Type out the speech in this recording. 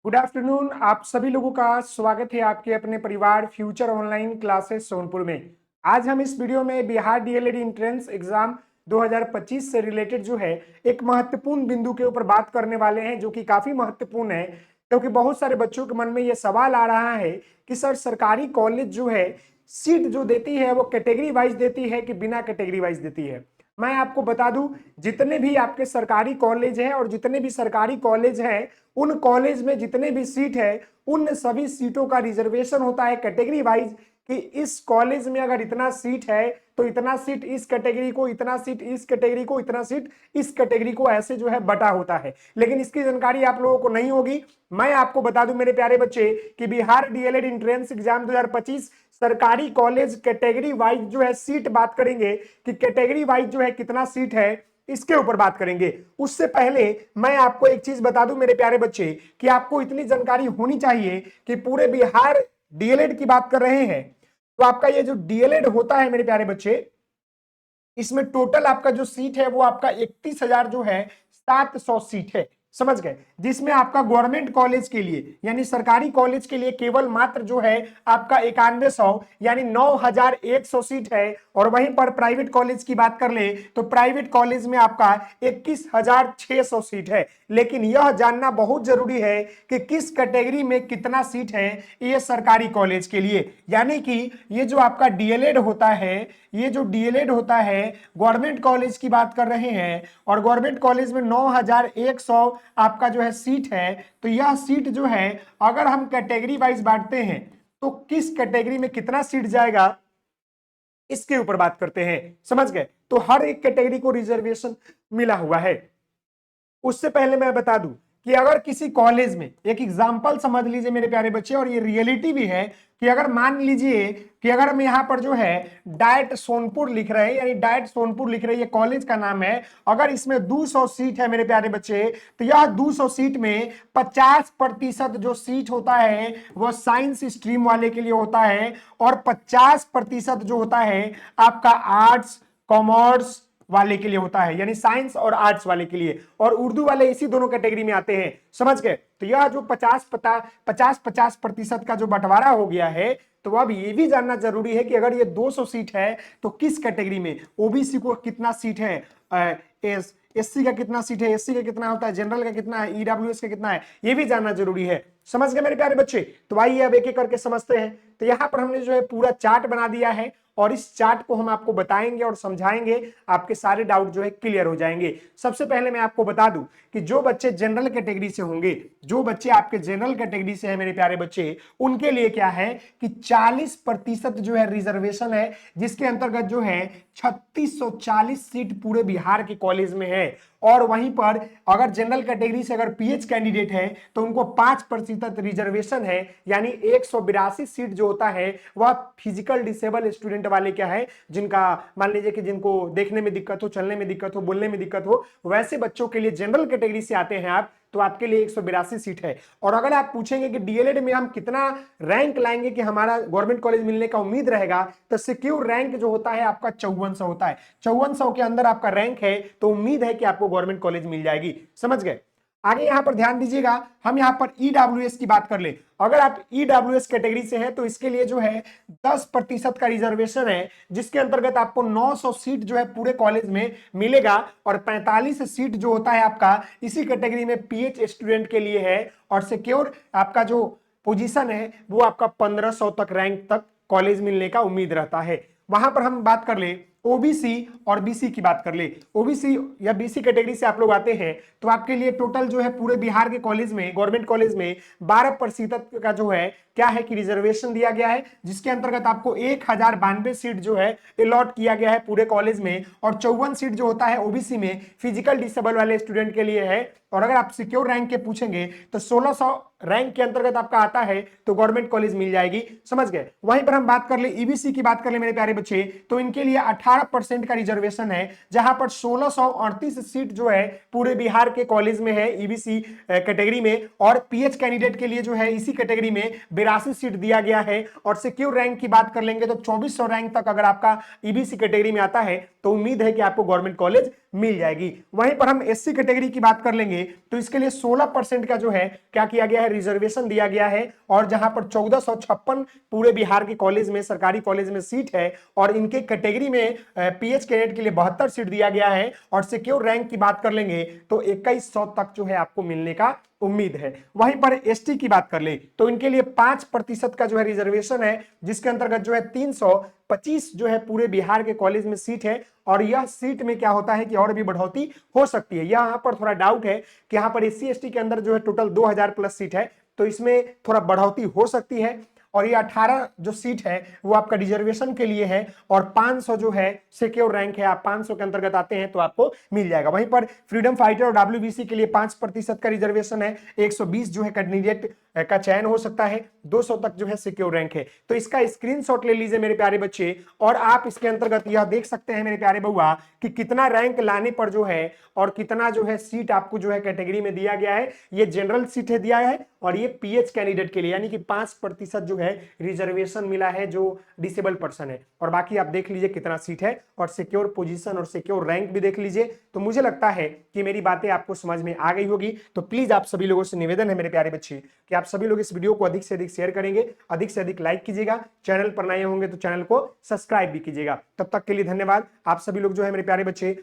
Good afternoon. आप सभी लोगों का स्वागत है आपके अपने परिवार फ्यूचर ऑनलाइन क्लासेस सोनपुर में। आज हम इस वीडियो में बिहार डीएलएड एंट्रेंस एग्जाम 2025 से रिलेटेड जो है एक महत्वपूर्ण बिंदु के ऊपर बात करने वाले हैं, जो कि काफी महत्वपूर्ण है क्योंकि बहुत सारे बच्चों के मन में यह सवाल आ रहा है कि सर सरकारी कॉलेज जो है सीट जो देती है वो कैटेगरी वाइज देती है कि बिना कैटेगरी वाइज देती है। मैं आपको बता दूं, जितने भी आपके सरकारी कॉलेज हैं और जितने भी सरकारी कॉलेज हैं उन कॉलेज में जितने भी सीट है उन सभी सीटों का रिजर्वेशन होता है कैटेगरी वाइज कि इस कॉलेज में अगर इतना सीट है तो इतना सीट इस कैटेगरी को, इतना सीट इस कैटेगरी को, इतना सीट इस कैटेगरी को, ऐसे जो है बटा होता है। लेकिन इसकी जानकारी आप लोगों को नहीं होगी। मैं आपको बता दूं मेरे प्यारे बच्चे कि बिहार डीएलएड एंट्रेंस एग्जाम 2025 सरकारी कॉलेज कैटेगरी वाइज जो है सीट बात करेंगे कि कैटेगरी वाइज जो है कितना सीट है, इसके ऊपर बात करेंगे। उससे पहले मैं आपको एक चीज बता दूं मेरे प्यारे बच्चे कि आपको इतनी जानकारी होनी चाहिए कि पूरे बिहार डीएलएड की बात कर रहे हैं तो आपका ये जो डीएलएड होता है मेरे प्यारे बच्चे, इसमें टोटल आपका जो सीट है वो आपका 31,000 जो है 700 सीट है। समझ गए? जिसमें आपका गवर्नमेंट कॉलेज के लिए यानी सरकारी कॉलेज के लिए केवल मात्र जो है आपका 9100 यानी 9,100 सीट है। और वहीं पर प्राइवेट कॉलेज की बात कर ले तो प्राइवेट कॉलेज में आपका 21,600 सीट है। लेकिन यह जानना बहुत जरूरी है कि किस कैटेगरी में कितना सीट है ये सरकारी कॉलेज के लिए। यानी कि ये जो आपका डीएलएड होता है, ये जो डीएलएड होता है गवर्नमेंट कॉलेज की बात कर रहे हैं और गवर्नमेंट कॉलेज में 9,100 आपका जो है सीट है। तो यह सीट जो है अगर हम कैटेगरी वाइज बांटते हैं तो किस कैटेगरी में कितना सीट जाएगा इसके ऊपर बात करते हैं। समझ गए? तो हर एक कैटेगरी को रिजर्वेशन मिला हुआ है। उससे पहले मैं बता दूं कि अगर किसी कॉलेज में एक एग्जाम्पल समझ लीजिए मेरे प्यारे बच्चे, और ये रियलिटी भी है कि अगर मान लीजिए कि अगर हम यहाँ पर जो है डाइट सोनपुर लिख रहे हैं, यानी डाइट सोनपुर लिख रहे हैं, ये कॉलेज का नाम है। अगर इसमें 200 सीट है मेरे प्यारे बच्चे, तो यह 200 सीट में 50% जो सीट होता है वह साइंस स्ट्रीम वाले के लिए होता है और 50% जो होता है आपका आर्ट्स कॉमर्स वाले के लिए होता है, यानी साइंस और आर्ट्स वाले के लिए। और उर्दू वाले इसी दोनों कैटेगरी में आते हैं। समझ गए? तो यह जो 50-50% का जो बंटवारा हो गया है, तो अब ये भी जानना जरूरी है कि अगर ये 200 सीट है तो किस कैटेगरी में ओबीसी को कितना सीट है, एससी का कितना सीट है, एससी का कितना होता है, जनरल का कितना है, ईडब्ल्यूएस का कितना है, ये भी जानना जरूरी है। समझ गए मेरे प्यारे बच्चे? तो आइए अब एक एक करके समझते हैं। तो यहां पर हमने जो है पूरा चार्ट बना दिया है और इस चार्ट को हम आपको बताएंगे और समझाएंगे, आपके सारे डाउट जो है क्लियर हो जाएंगे। सबसे पहले मैं आपको बता दूं कि जो बच्चे जनरल कैटेगरी से होंगे, जो बच्चे आपके जनरल कैटेगरी से है मेरे प्यारे बच्चे, उनके लिए क्या है कि 40% जो है रिजर्वेशन है, जिसके अंतर्गत जो है 3640 सीट पूरे बिहार के कॉलेज में है। और वहीं पर अगर जनरल कैटेगरी से अगर पीएच कैंडिडेट है तो उनको 5% रिजर्वेशन है, यानी 182 सीट जो होता है वह फिजिकल डिसेबल स्टूडेंट वाले क्या है, जिनका मान लीजिए कि जिनको देखने में दिक्कत हो, चलने में दिक्कत हो, बोलने में दिक्कत हो, वैसे बच्चों के लिए जनरल कैटेगरी से आते हैं आप, तो आपके लिए 182 सीट है। और अगर आप पूछेंगे कि डीएलएड में हम कितना रैंक लाएंगे कि हमारा गवर्नमेंट कॉलेज मिलने का उम्मीद रहेगा, तो सिक्योर रैंक जो होता है आपका 5400 होता है। 5400 के अंदर आपका रैंक है तो उम्मीद है कि आपको गवर्नमेंट कॉलेज मिल जाएगी। समझ गए? आगे यहां पर ध्यान दीजिएगा, हम यहां पर ईडब्ल्यूएस की बात कर ले। अगर आप ईडब्ल्यूएस कैटेगरी से हैं तो इसके लिए जो है 10% का रिजर्वेशन है, जिसके अंतर्गत आपको 900 सीट जो है पूरे कॉलेज में मिलेगा। और 45 सीट जो होता है आपका इसी कैटेगरी में पीएच स्टूडेंट के लिए है। और सिक्योर आपका जो पोजीशन है वो आपका 1500 तक रैंक तक कॉलेज मिलने का उम्मीद रहता है। वहां पर हम बात कर ले ओबीसी और बीसी की बात कर ले। ओबीसी या बीसी कैटेगरी से आप लोग आते हैं तो आपके लिए टोटल जो है पूरे बिहार के कॉलेज में, गवर्नमेंट कॉलेज में 12% का जो है क्या है कि रिजर्वेशन दिया गया है, जिसके अंतर्गत आपको 1092 सीट जो है अलॉट किया गया है पूरे कॉलेज में। और 54 सीट जो होता है ओबीसी में फिजिकल डिसेबल वाले स्टूडेंट के लिए है। और अगर आप सिक्योर रैंक के पूछेंगे तो 1600 रैंक के अंतर्गत आपका आता है तो गवर्नमेंट कॉलेज मिल जाएगी। समझ गए? वहीं पर हम बात कर ले ईबीसी की बात कर ले मेरे प्यारे बच्चे, तो इनके लिए 18% का रिजर्वेशन है, जहां पर 1638 सीट जो है पूरे बिहार के कॉलेज में है ईबीसी कैटेगरी में। और पीएच कैंडिडेट के लिए जो है इसी कैटेगरी में 82 सीट दिया गया है। और सिक्योर रैंक की बात कर लेंगे तो 2400 रैंक तक अगर आपका ईबीसी कैटेगरी में आता है तो उम्मीद है कि आपको गवर्नमेंट कॉलेज मिल जाएगी। वहीं पर हम एससी कैटेगरी की बात कर लेंगे तो इसके लिए 16% का जो है क्या किया गया है, रिजर्वेशन दिया गया है। और जहां पर 1456 पूरे बिहार के कॉलेज में, सरकारी कॉलेज में सीट है और इनके कैटेगरी में पीएच कैडेट के लिए 72 सीट दिया गया है। और सिक्योर रैंक की बात कर लेंगे तो 2100 तक जो है आपको मिलने का उम्मीद है। वहीं पर एसटी की बात कर ले तो इनके लिए 5% का जो है रिजर्वेशन है, जिसके अंतर्गत जो है 325 जो है पूरे बिहार के कॉलेज में सीट है। और यह सीट में क्या होता है कि और भी बढ़ोतरी हो सकती है। यहाँ पर थोड़ा डाउट है कि यहाँ पर एससी एसटी के अंदर जो है टोटल 2000 प्लस सीट है, तो इसमें थोड़ा बढ़ोतरी हो सकती है। और ये 18 जो सीट है वो आपका रिजर्वेशन के लिए है और 500 जो है सिक्योर रैंक है, आप 500 के अंतर्गत आते हैं तो आपको मिल जाएगा। वहीं पर फ्रीडम फाइटर और डब्ल्यूबीसी के लिए 5% का रिजर्वेशन है, 120 जो है कैंडिडेट का चयन हो सकता है, 200 तक जो है सिक्योर रैंक है। तो इसका स्क्रीनशॉट ले लीजिए मेरे प्यारे बच्चे, और आप इसके अंतर्गत यह देख सकते हैं मेरे प्यारे बउआ कि कितना रैंक लाने पर जो है और कितना जो है सीट आपको जो है कैटेगरी में दिया गया है। ये जनरल सीट है दिया है और ये पीएच कैंडिडेट के लिए यानी कि 5% जो है रिजर्वेशन मिला है जो डिसेबल पर्सन है। और बाकी आप देख लीजिए कितना सीट है और सिक्योर पोजीशन और सिक्योर रैंक भी देख लीजिए। तो मुझे लगता है कि मेरी बातें आपको समझ में आ गई होगी। तो प्लीज आप सभी लोगों से निवेदन है मेरे प्यारे बच्चे कि आप सभी लोग इस वीडियो को अधिक से अधिक शेयर करेंगे, अधिक से अधिक लाइक कीजिएगा, चैनल पर नए होंगे तो चैनल को सब्सक्राइब भी कीजिएगा। तब तक के लिए धन्यवाद। आप सभी लोग जो है मेरे प्यारे बच्चे